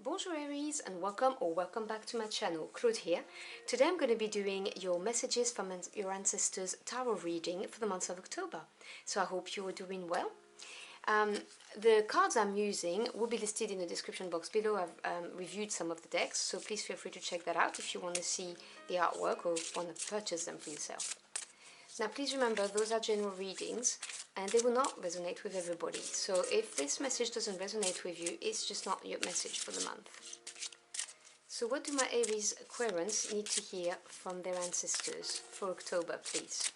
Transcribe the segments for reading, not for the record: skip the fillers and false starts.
Bonjour Aries and welcome back to my channel, Claude here. Today I'm going to be doing your messages from your ancestors tarot reading for the month of October. So I hope you are doing well. The cards I'm using will be listed in the description box below. I've reviewed some of the decks, so please feel free to check that out if you want to see the artwork or want to purchase them for yourself. Now please remember, those are general readings and they will not resonate with everybody. So if this message doesn't resonate with you, it's just not your message for the month. So what do my Aries Aquarians need to hear from their ancestors for October, please?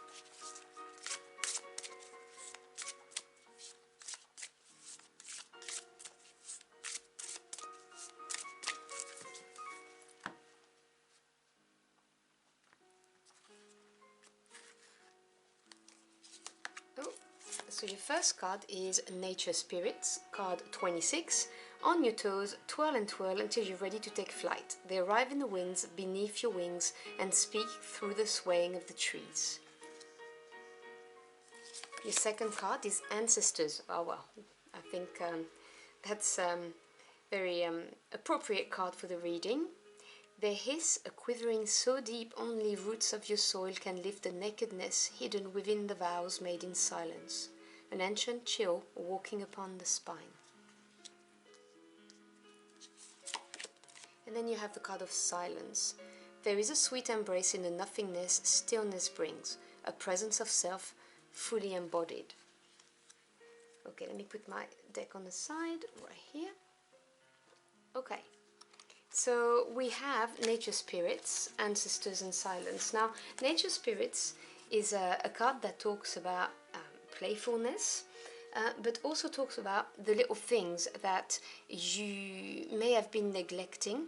So your first card is Nature Spirits, card 26. On your toes, twirl and twirl until you're ready to take flight. They arrive in the winds beneath your wings and speak through the swaying of the trees. Your second card is Ancestors. Oh well, I think that's very appropriate card for the reading. They hiss, a quivering so deep only roots of your soil can lift the nakedness hidden within the vows made in silence. An ancient chill walking upon the spine. And then you have the card of Silence. There is a sweet embrace in the nothingness stillness brings, a presence of self fully embodied. Okay, let me put my deck on the side right here. Okay, so we have Nature Spirits, Ancestors and Silence. Now, Nature Spirits is a card that talks about playfulness, but also talks about the little things that you may have been neglecting.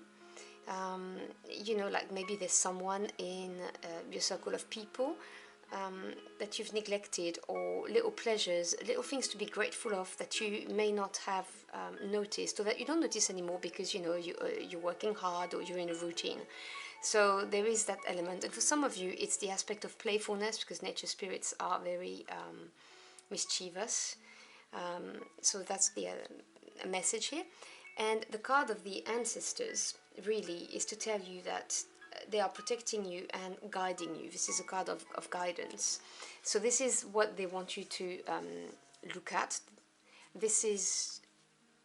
You know, like maybe there's someone in your circle of people that you've neglected, or little pleasures, little things to be grateful of that you may not have noticed, or that you don't notice anymore because you know you're working hard or you're in a routine. So there is that element, and for some of you it's the aspect of playfulness, because Nature Spirits are very mischievous. So that's the message here. And the card of the Ancestors really is to tell you that they are protecting you and guiding you. This is a card of guidance. So this is what they want you to look at. This is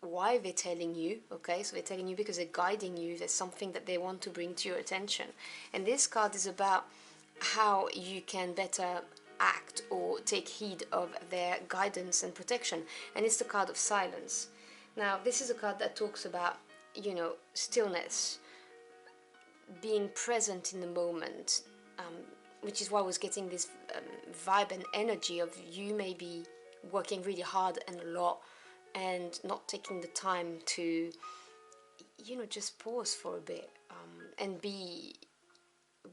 why they're telling you, okay? So they're telling you because they're guiding you. There's something that they want to bring to your attention. And this card is about how you can better act or take heed of their guidance and protection. And it's the card of Silence. Now, this is a card that talks about, you know, stillness, being present in the moment, which is why I was getting this vibe and energy of you maybe working really hard and a lot and not taking the time to, you know, just pause for a bit and be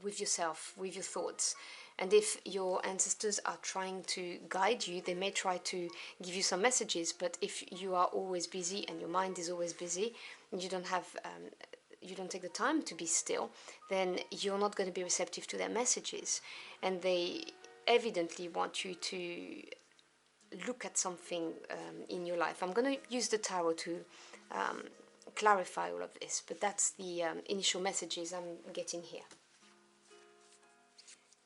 with yourself, with your thoughts. And if your ancestors are trying to guide you, they may try to give you some messages, but if you are always busy and your mind is always busy and you don't have you don't take the time to be still, then you're not going to be receptive to their messages. And they evidently want you to look at something in your life. I'm going to use the tarot to clarify all of this, but that's the initial messages I'm getting here.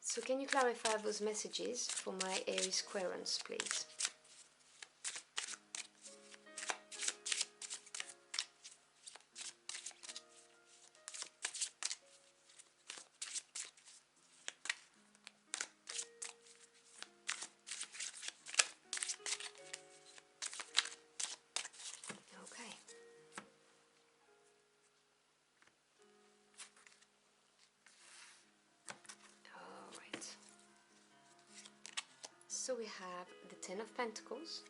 So can you clarify those messages for my Aries Aquarians, please? Okay. All right. So we have the Ten of Pentacles,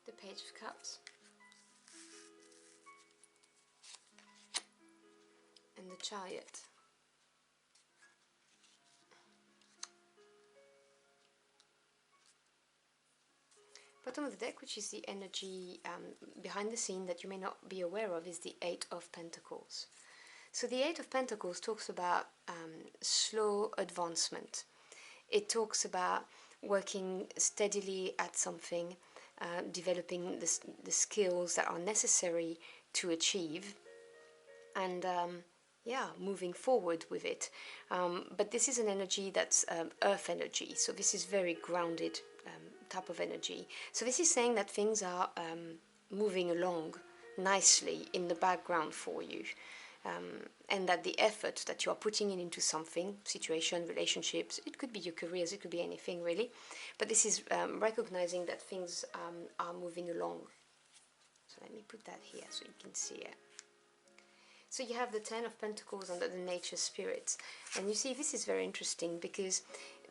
the Page of Cups, and the Chariot. Bottom of the deck, which is the energy behind the scene that you may not be aware of, is the Eight of Pentacles. So the Eight of Pentacles talks about slow advancement. It talks about working steadily at something, developing the skills that are necessary to achieve, and yeah, moving forward with it. But this is an energy that's earth energy, so this is very grounded type of energy. So this is saying that things are moving along nicely in the background for you. And that the effort that you are putting in into something, situation, relationships, it could be your careers, it could be anything really, but this is recognizing that things are moving along. So let me put that here so you can see it. So you have the Ten of Pentacles under the Nature Spirits, and you see this is very interesting because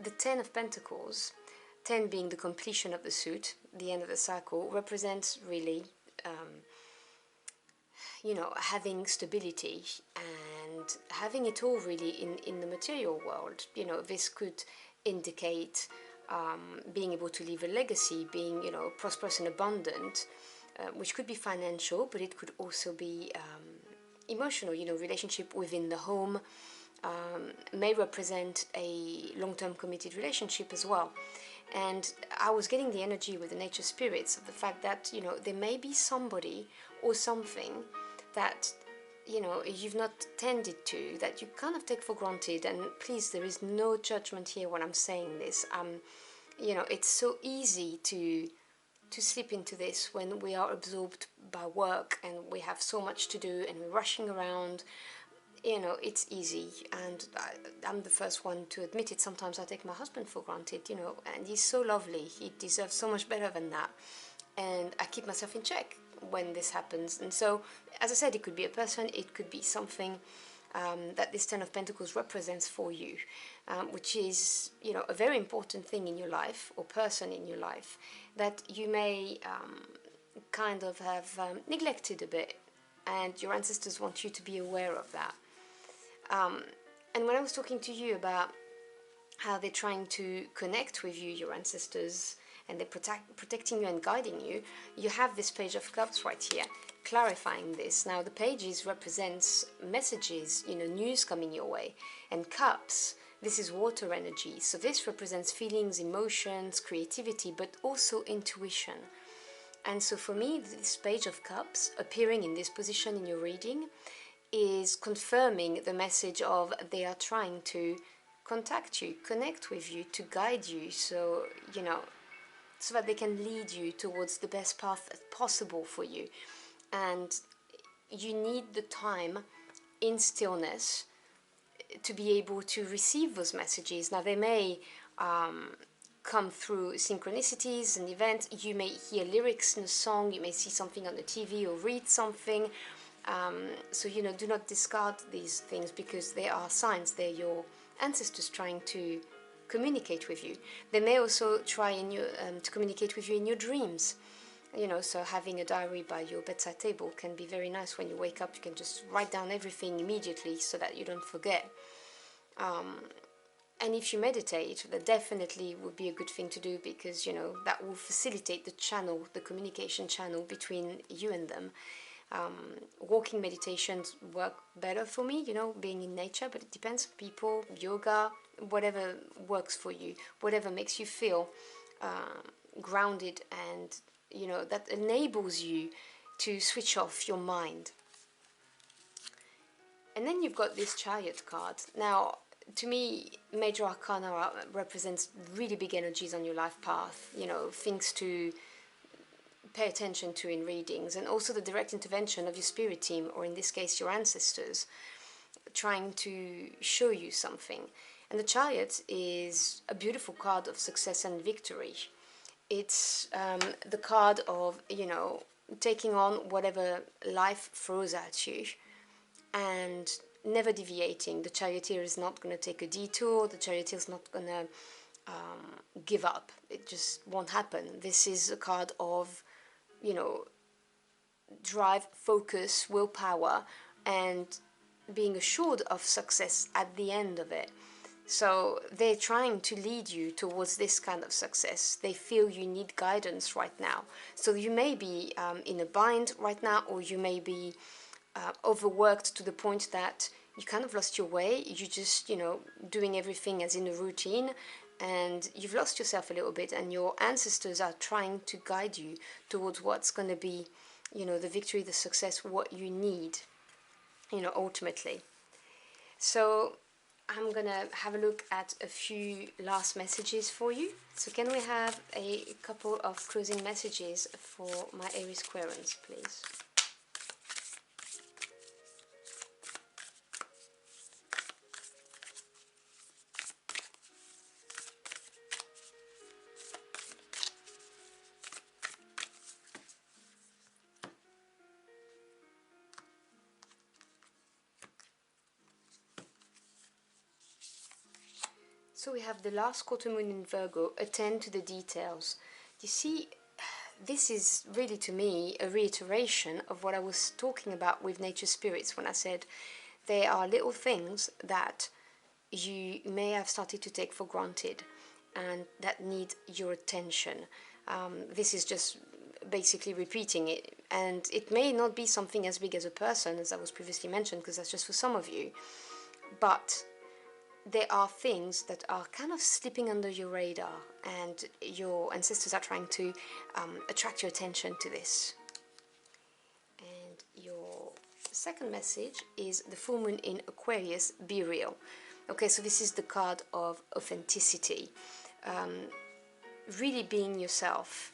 the Ten of Pentacles, 10 being the completion of the suit, the end of the cycle, represents really having stability and having it all really in the material world. This could indicate being able to leave a legacy, being, prosperous and abundant, which could be financial, but it could also be emotional, relationship within the home, may represent a long-term committed relationship as well. And I was getting the energy with the nature spirits of the fact that, there may be somebody or something that, you've not tended to, that you kind of take for granted. And please, there is no judgment here when I'm saying this. It's so easy to slip into this when we are absorbed by work and we have so much to do and we're rushing around. It's easy, and I'm the first one to admit it. Sometimes I take my husband for granted, and he's so lovely. He deserves so much better than that. And I keep myself in check when this happens. And so, as I said, it could be a person, it could be something that this Ten of Pentacles represents for you, which is, a very important thing in your life, or person in your life, that you may kind of have neglected a bit, and your ancestors want you to be aware of that. And when I was talking to you about how they're trying to connect with you, your ancestors, and they're protecting you and guiding you, you have this Page of Cups right here, clarifying this. Now, the pages represents messages, news coming your way. And Cups, this is water energy. So this represents feelings, emotions, creativity, but also intuition. And so for me, this Page of Cups appearing in this position in your reading is confirming the message of they are trying to contact you, connect with you, to guide you, so so that they can lead you towards the best path possible for you. And you need the time in stillness to be able to receive those messages. Now, they may come through synchronicities and events. You may hear lyrics in a song, you may see something on the TV or read something. So, do not discard these things because they are signs. They're your ancestors trying to communicate with you. They may also try to communicate with you in your dreams. So having a diary by your bedside table can be very nice. When you wake up, you can just write down everything immediately so that you don't forget. And if you meditate, that definitely would be a good thing to do, because, that will facilitate the communication channel between you and them. Walking meditations work better for me, being in nature, but it depends on people. Yoga, whatever works for you, whatever makes you feel grounded, and that enables you to switch off your mind. And then you've got this Chariot card. Now, to me, Major Arcana represents really big energies on your life path, things to pay attention to in readings, and also the direct intervention of your spirit team, or in this case your ancestors, trying to show you something. And the Chariot is a beautiful card of success and victory. It's the card of, taking on whatever life throws at you and never deviating. The charioteer is not going to take a detour. The charioteer is not going to give up. It just won't happen. This is a card of, drive, focus, willpower, and being assured of success at the end of it. So they're trying to lead you towards this kind of success. They feel you need guidance right now. So you may be in a bind right now, or you may be overworked to the point that you kind of lost your way. You're just, doing everything as in a routine, and you've lost yourself a little bit, and your ancestors are trying to guide you towards what's going to be, you know, the victory, the success, what you need, you know, ultimately. So I'm gonna have a look at a few last messages for you. So can we have a couple of closing messages for my Aries Aquarians, please? So we have the last quarter moon in Virgo, attend to the details. You see, this is really, to me, a reiteration of what I was talking about with nature spirits when I said there are little things that you may have started to take for granted and that need your attention. This is just basically repeating it, and it may not be something as big as a person, as I was previously mentioned, because that's just for some of you, but there are things that are kind of slipping under your radar, and your ancestors are trying to attract your attention to this. And your second message is the full moon in Aquarius, be real. Okay, so this is the card of authenticity, really being yourself.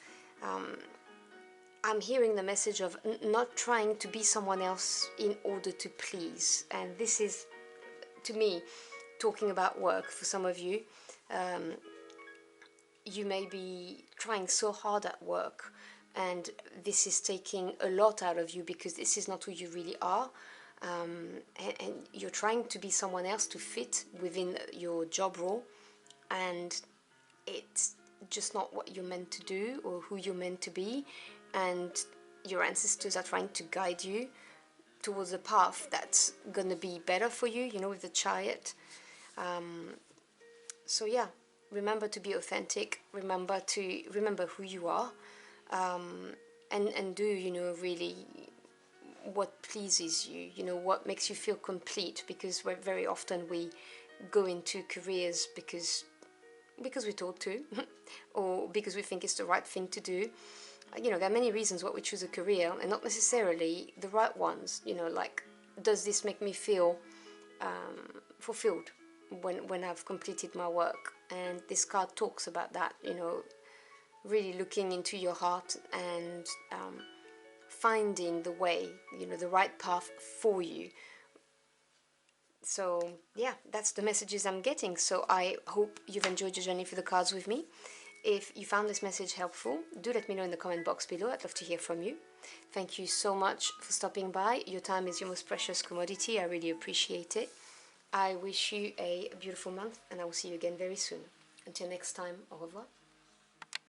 I'm hearing the message of not trying to be someone else in order to please, and this is, to me, talking about work. For some of you, you may be trying so hard at work, and this is taking a lot out of you because this is not who you really are, and you're trying to be someone else to fit within your job role, and it's just not what you're meant to do or who you're meant to be, and your ancestors are trying to guide you towards a path that's gonna be better for you, you know, with the Chariot. So yeah, remember to be authentic, remember who you are, and do, you know, really what pleases you, you know, what makes you feel complete, because very often we go into careers because we're told to or because we think it's the right thing to do. You know, there are many reasons why we choose a career, and not necessarily the right ones. You know, like, does this make me feel fulfilled when I've completed my work? And this card talks about that, you know, really looking into your heart and finding the way, you know, the right path for you. So yeah, that's the messages I'm getting. So I hope you've enjoyed your journey through the cards with me. If you found this message helpful, do let me know in the comment box below. I'd love to hear from you. Thank you so much for stopping by. Your time is your most precious commodity. I really appreciate it. I wish you a beautiful month, and I will see you again very soon. Until next time, au revoir.